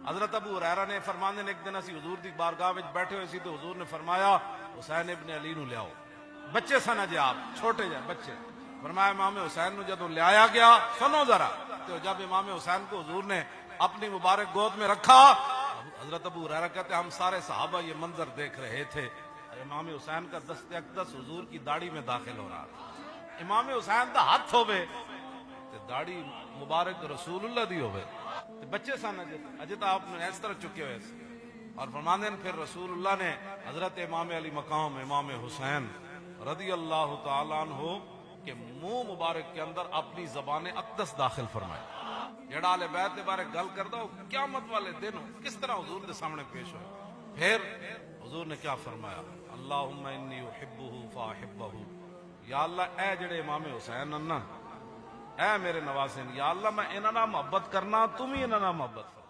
حضرت ابو ہریرہ نے فرماندے نے ایک دن اسی حضور دی بارگاہ وچ بیٹھے ہوئے سی تو حضور نے فرمایا حسین ابن علی نو لیاؤ. بچے سن جے آپ چھوٹے جے بچے. فرمایا امام حسین نو جدوں لیا گیا, سنو ذرا, تو جب امام حسین کو حضور نے اپنی مبارک گود میں رکھا, حضرت ابو ہریرہ کہتے ہم سارے صحابہ یہ منظر دیکھ رہے تھے, امام حسین کا دست اقدس حضور کی داڑھی میں داخل ہو رہا تھا. امام حسین دا ہاتھ ہوئے تے داڑھی مبارک رسول اللہ دی ہوئے, بچے سن اجے تو آپ نے اس طرح چکے ہوئے سے. اور فرماندے ہیں پھر رسول اللہ نے حضرت امام علی مقام امام حسین رضی اللہ تعالیٰ عنہ کے منہ مبارک کے اندر اپنی زبان اقدس داخل فرمائے. جڑا اہل بیت کے بارے گل کردا ہو قیامت والے دن کس طرح حضور کے سامنے پیش ہوئے. پھر حضور نے کیا فرمایا, اللہم انی احبہ فاحبہ, یا اللہ اے جڑے امام حسین نا, اے میرے نواسین, یا اللہ میں انہاں نال محبت کرنا, تم ہی انہاں نال محبت فرما.